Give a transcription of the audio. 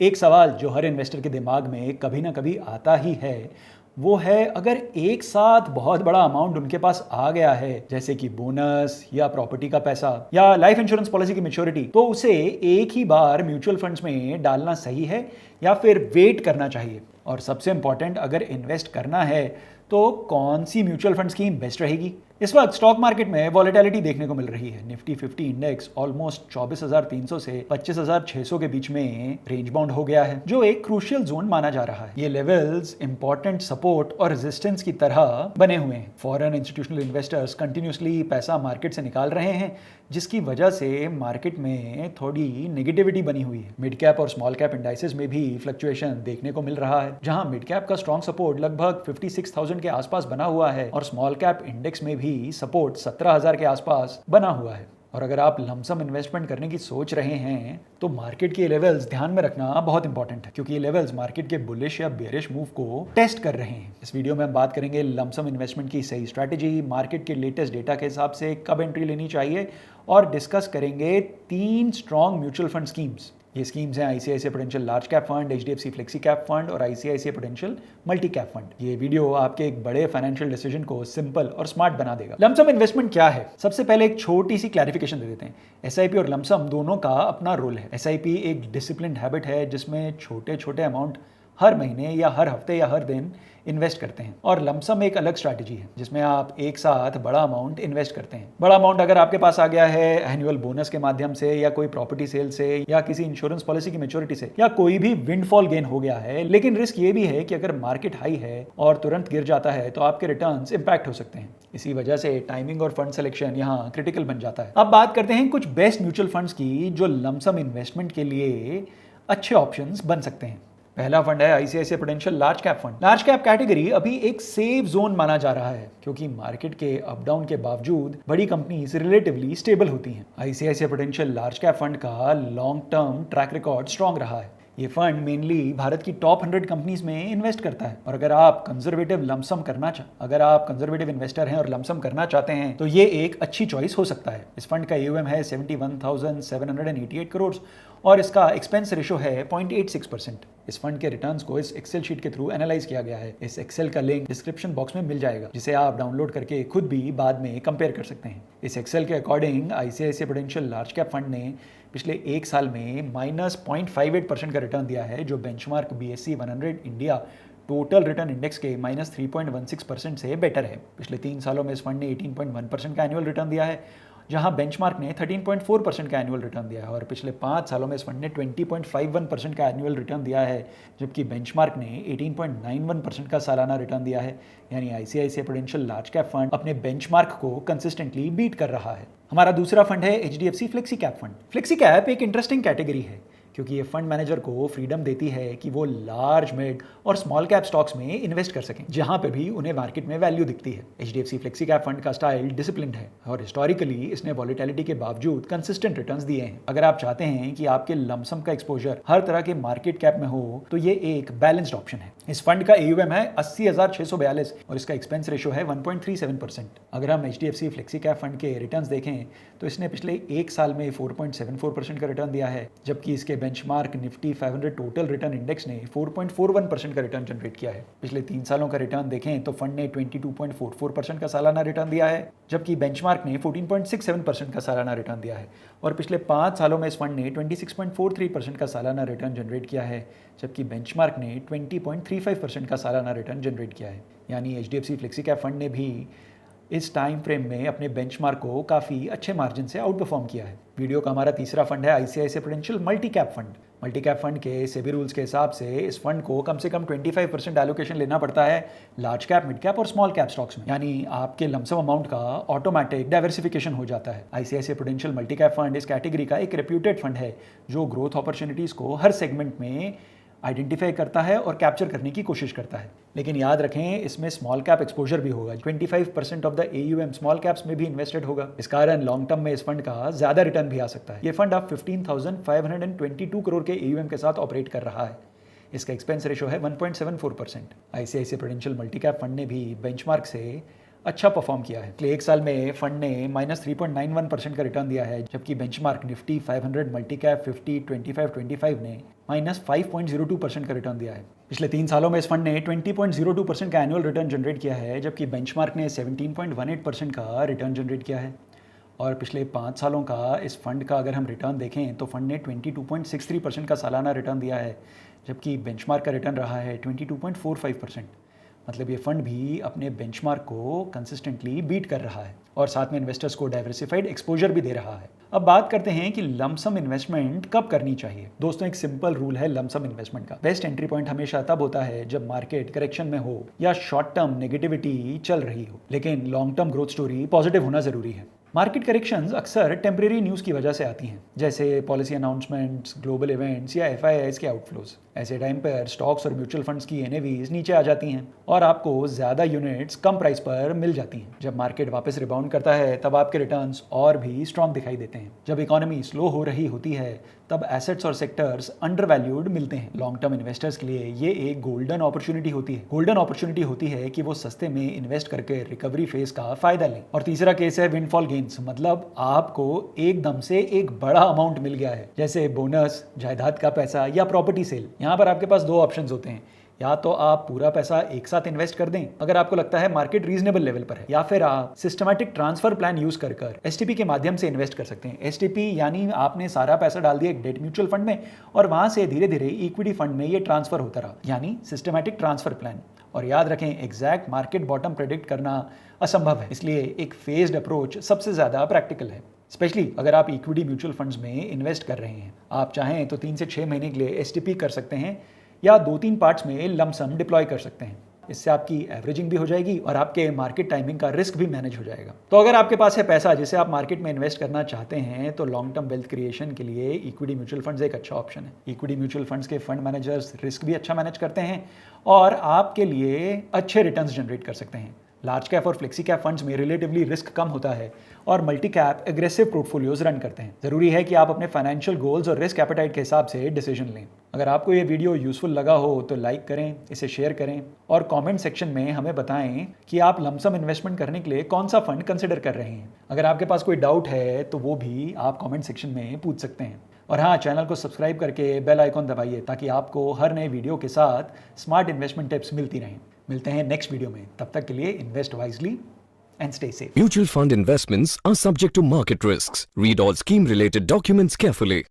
एक सवाल जो हर इन्वेस्टर के दिमाग में कभी ना कभी आता ही है, वो है अगर एक साथ बहुत बड़ा अमाउंट उनके पास आ गया है, जैसे कि बोनस या प्रॉपर्टी का पैसा या लाइफ इंश्योरेंस पॉलिसी की मैच्योरिटी, तो उसे एक ही बार म्यूचुअल फंड्स में डालना सही है या फिर वेट करना चाहिए। और सबसे इंपॉर्टेंट, अगर इन्वेस्ट करना है तो कौन सी म्यूचुअल फंड स्कीम बेस्ट रहेगी। इस वक्त स्टॉक मार्केट में वॉलेटिलिटी देखने को मिल रही है। निफ्टी 50 इंडेक्स ऑलमोस्ट 24,300 से 25,600 के बीच में रेंज बाउंड हो गया है, जो एक क्रूशियल जोन माना जा रहा है। ये लेवल्स इंपॉर्टेंट सपोर्ट और रेजिस्टेंस की तरह बने हुए हैं। फॉरेन इंस्टीट्यूशनल इन्वेस्टर्स कंटिन्यूसली पैसा मार्केट से निकाल रहे हैं, जिसकी वजह से मार्केट में थोड़ी नेगेटिविटी बनी हुई है। मिड कैप और स्मॉल कैप इंडाइसेस में भी फ्लक्चुएशन देखने को मिल रहा है, जहां मिड कैप का स्ट्रॉन्ग सपोर्ट लगभग 56,000 के आसपास बना हुआ है और स्मॉल कैप इंडेक्स में भी सपोर्ट 17,000 के आसपास बना हुआ है। और अगर आप लमसम इन्वेस्टमेंट करने की सोच रहे हैं तो मार्केट के लेवल्स ध्यान में रखना बहुत इंपॉर्टेंट है, क्योंकि ये लेवल्स मार्केट के बुलिश या बेरिश मूव को टेस्ट कर रहे हैं। इस वीडियो में हम बात करेंगे लमसम इन्वेस्टमेंट की सही स्ट्रैटेजी, मार्केट के लेटेस्ट डेटा के हिसाब से कब एंट्री लेनी चाहिए, और डिस्कस करेंगे 3 स्ट्रॉन्ग म्यूचुअल फंड स्कीम्स। ये स्कीम्स हैं ICICI Prudential large cap fund, HDFC flexi cap fund और ICICI Prudential multi cap fund. ये वीडियो आपके एक बड़े फाइनेंशियल डिसीजन को सिंपल और स्मार्ट बना देगा। लमसम इन्वेस्टमेंट क्या है, सबसे पहले एक छोटी सी क्लैरिफिकेशन दे देते हैं। एसआईपी और लमसम दोनों का अपना रोल है। एसआईपी एक डिसिप्लिन्ड हैबिट है जिसमें छोटे छोटे अमाउंट हर महीने या हर हफ्ते या हर दिन इन्वेस्ट करते हैं, और लमसम एक अलग स्ट्रैटेजी है जिसमें आप एक साथ बड़ा अमाउंट इन्वेस्ट करते हैं। बड़ा अमाउंट अगर आपके पास आ गया है एनुअल बोनस के माध्यम से या कोई प्रॉपर्टी सेल से या किसी इंश्योरेंस पॉलिसी की मैच्योरिटी से या कोई भी विंडफॉल गेन हो गया है, लेकिन रिस्क ये भी है कि अगर मार्केट हाई है और तुरंत गिर जाता है तो आपके रिटर्न्स इंपैक्ट हो सकते हैं। इसी वजह से टाइमिंग और फंड सिलेक्शन यहाँ क्रिटिकल बन जाता है। अब बात करते हैं कुछ बेस्ट म्यूचुअल फंड्स की जो लमसम इन्वेस्टमेंट के लिए अच्छे ऑप्शंस बन सकते हैं। पहला फंड है ICICI Prudential large cap fund. Large cap category अभी एक सेफ जोन माना जा रहा है, क्योंकि मार्केट के अप डाउन के बावजूद बड़ी कंपनीज रिलेटिवली स्टेबल होती हैं। ICICI Prudential large cap fund का long term track record strong रहा है। ये फंड मेनली भारत की टॉप 100 कंपनीज में इन्वेस्ट करता है, और अगर आप कंजर्वेटिव इन्वेस्टर हैं और लमसम करना चाहते हैं तो ये एक अच्छी चॉइस हो सकता है। इस फंड का AUM है 71,788 करोड़ और इसका एक्सपेंस रेशो है 0.86%। इस फंड के रिटर्न्स को इस एक्सेल शीट के थ्रू एनालाइज किया गया है। इस एक्सेल का लिंक डिस्क्रिप्शन बॉक्स में मिल जाएगा, जिसे आप डाउनलोड करके खुद भी बाद में कंपेयर कर सकते हैं। इस एक्सेल के according ICICI Prudential large cap fund ने पिछले एक साल में -0.58% का रिटर्न दिया है, जो benchmark BSE 100 India total return index के -3.16% से बेटर है। पिछले 3 सालों में इस फंड ने 18.1% का एनुअल रिटर्न दिया है, जहां बेंचमार्क ने 13.4% का एनुअल रिटर्न दिया है, और पिछले 5 सालों में इस फंड ने 20.51% का एनुअल रिटर्न दिया है, जबकि बेंचमार्क ने 18.91% का सालाना रिटर्न दिया है। यानी ICICI Prudential large cap fund अपने बेंचमार्क को कंसिस्टेंटली बीट कर रहा है। हमारा दूसरा फंड है HDFC flexi cap fund. Flexi cap एक इंटरेस्टिंग कैटेगरी है, क्योंकि ये फंड मैनेजर को फ्रीडम देती है कि वो लार्ज, मिड और स्मॉल कैप स्टॉक्स में इन्वेस्ट कर सकें, जहां पे भी उन्हें मार्केट में वैल्यू दिखती है। एचडीएफसी फ्लेक्सी कैप फंड का स्टाइल डिसिप्लिन्ड है और हिस्टोरिकली इसने वॉलेटिलिटी के बावजूद कंसिस्टेंट रिटर्न्स दिए हैं। अगर आप चाहते हैं कि आपके लमसम का एक्सपोजर हर तरह के मार्केट कैप में हो तो ये एक बैलेंस्ड ऑप्शन है। इस फंड का AUM है 80,642 और इसका एक्सपेंस रेशो है 1.37%। अगर हम एचडीएफसी फ्लेक्सी कैप फंड के रिटर्न्स देखें तो इसने पिछले एक साल में 4.74% का रिटर्न दिया है, जबकि इसके benchmark Nifty 500 total return index ने 4.41% का रिटर्न जनरेट किया है। पिछले 3 सालों का रिटर्न देखें तो फंड ने 22.44% का सालाना रिटर्न दिया है, जबकि बेंचमार्क ने 14.67% का सालाना रिटर्न दिया है, और पिछले 5 सालों में इस फंड ने 26.43% का सालाना रिटर्न जनरेट किया है, जबकि बेंचमार्क ने 20.35% का सालाना रिटर्न जनरेट किया है। यानी एचडीएफसी फ्लेक्सी कैप फंड ने भी इस टाइम फ्रेम में अपने बेंचमार्क को काफ़ी अच्छे मार्जिन से आउट परफॉर्म किया है। वीडियो का हमारा तीसरा फंड है ICICI Prudential multi cap fund. Multi cap fund के सेबी रूल्स के हिसाब से इस फंड को कम से कम 25% एलोकेशन लेना पड़ता है लार्ज कैप, मिड कैप और स्मॉल कैप स्टॉक्स में, यानी आपके लमसम अमाउंट का ऑटोमेटिक डाइवर्सिफिकेशन हो जाता है। ICICI Prudential multi cap fund इस कैटेगरी का एक रेप्यूटेड फंड है, जो ग्रोथ अपॉर्चुनिटीज़ को हर सेगमेंट में आइडेंटिफाई करता है और कैप्चर करने की कोशिश करता है। लेकिन याद रखें, इसमें स्मॉल कैप एक्सपोजर भी होगा। 25% of the AUM small caps में भी इन्वेस्टेड होगा। इस कारण लॉन्ग टर्म में इस फंड का ज्यादा रिटर्न भी आ सकता है। ये फंड अब 15,522 करोड़ के AUM के साथ ऑपरेट कर रहा है। इसका एक्सपेंस रेशो है 1.74%। ICICI Prudential multi cap fund ने भी बेंचमार्क से अच्छा परफॉर्म किया है। पिछले एक साल में फंड ने -3.91% का रिटर्न दिया है, जबकि बेंचमार्क निफ्टी 500 मल्टी कैप 50 25 ने -5.02% का रिटर्न दिया है। पिछले 3 सालों में इस फंड ने 20.02% का एनुअल रिटर्न जनरेट किया है, जबकि बेंचमार्क ने 17.18% का रिटर्न जनरेट किया है। और पिछले 5 सालों का इस फंड का अगर हम रिटर्न देखें तो फंड ने 22.63% का सालाना रिटर्न दिया है, जबकि बेंचमार्क का रिटर्न रहा है 22.45%। मतलब ये फंड भी अपने बेंचमार्क को कंसिस्टेंटली बीट कर रहा है और साथ में इन्वेस्टर्स को डाइवर्सिफाइड एक्सपोजर भी दे रहा है। अब बात करते हैं कि लमसम इन्वेस्टमेंट कब करनी चाहिए। दोस्तों, एक सिंपल रूल है लमसम इन्वेस्टमेंट का। बेस्ट एंट्री पॉइंट हमेशा तब होता है जब मार्केट करेक्शन में हो या शॉर्ट टर्म नेगेटिविटी चल रही हो, लेकिन long term growth story positive होना जरूरी है। मार्केट करेक्शंस अक्सर टेम्परेरी न्यूज़ की वजह से आती हैं, जैसे पॉलिसी अनाउंसमेंट्स, ग्लोबल इवेंट्स या एफआईआईज के आउटफ्लोज। ऐसे टाइम पर स्टॉक्स और म्यूचुअल फंड्स की एनएवीज नीचे आ जाती हैं और आपको ज़्यादा यूनिट्स कम प्राइस पर मिल जाती हैं। जब मार्केट वापस रिबाउंड करता है तब आपके रिटर्न्स और भी स्ट्रॉन्ग दिखाई देते हैं। जब इकोनॉमी स्लो हो रही होती है तब एसेट्स और सेक्टर्स अंडर वैल्यूड मिलते हैं। लॉन्ग टर्म इन्वेस्टर्स के लिए ये एक गोल्डन अपॉर्चुनिटी होती है। गोल्डन अपॉर्चुनिटी होती है कि वो सस्ते में इन्वेस्ट करके रिकवरी फेज का फायदा लें। और तीसरा केस है विंडफॉल गेन्स, मतलब आपको एकदम से एक बड़ा अमाउंट मिल गया है, जैसे बोनस, जायदाद का पैसा या प्रॉपर्टी सेल। यहाँ पर आपके पास 2 ऑप्शंस होते हैं, या तो आप पूरा पैसा एक साथ इन्वेस्ट कर दें अगर आपको लगता है मार्केट रीजनेबल लेवल पर है, या फिर आप सिस्टमैटिक ट्रांसफर प्लान यूज कर एसटीपी के माध्यम से इन्वेस्ट कर सकते हैं। एसटीपी यानी आपने सारा पैसा डाल दिया एक डेट म्यूचुअल फंड में और वहां से धीरे धीरे इक्विटी फंड में ये ट्रांसफर होता रहा, यानी सिस्टमैटिक ट्रांसफर प्लान। और याद रखें, एग्जैक्ट मार्केट बॉटम प्रेडिक्ट करना असंभव है, इसलिए एक फेज्ड अप्रोच सबसे ज्यादा प्रैक्टिकल है, स्पेशली अगर आप इक्विटी म्यूचुअल फंड्स में इन्वेस्ट कर रहे हैं। आप चाहें तो 3 से 6 महीने के लिए एसटीपी कर सकते हैं या 2-3 पार्ट्स में लमसम डिप्लॉय कर सकते हैं। इससे आपकी एवरेजिंग भी हो जाएगी और आपके मार्केट टाइमिंग का रिस्क भी मैनेज हो जाएगा। तो अगर आपके पास है पैसा जिसे आप मार्केट में इन्वेस्ट करना चाहते हैं तो लॉन्ग टर्म वेल्थ क्रिएशन के लिए इक्विटी म्यूचुअल फंड्स एक अच्छा ऑप्शन है। इक्विटी म्यूचुअल फंड्स के फंड मैनेजर्स रिस्क भी अच्छा मैनेज करते हैं और आपके लिए अच्छे रिटर्न्स जनरेट कर सकते हैं। लार्ज कैप और फ्लेक्सी कैप फंड्स में रिलेटिवली रिस्क कम होता है और multi cap aggressive portfolios run करते हैं। जरूरी है कि आप अपने फाइनेंशियल गोल्स और रिस्क एपेटाइट के हिसाब से डिसीजन लें। अगर आपको ये वीडियो यूजफुल लगा हो तो लाइक करें, इसे शेयर करें और कमेंट सेक्शन में हमें बताएं कि आप लमसम इन्वेस्टमेंट करने के लिए कौन सा फंड कंसिडर कर रहे हैं। अगर आपके पास कोई डाउट है तो वो भी आप कमेंट सेक्शन में पूछ सकते हैं। और हाँ, चैनल को सब्सक्राइब करके बेल आइकॉन दबाइए ताकि आपको हर नए वीडियो के साथ स्मार्ट इन्वेस्टमेंट टिप्स मिलती रहें। मिलते हैं नेक्स्ट वीडियो में, तब तक के लिए invest wisely and stay safe. Mutual fund investments are subject to market risks. Read all scheme related documents carefully.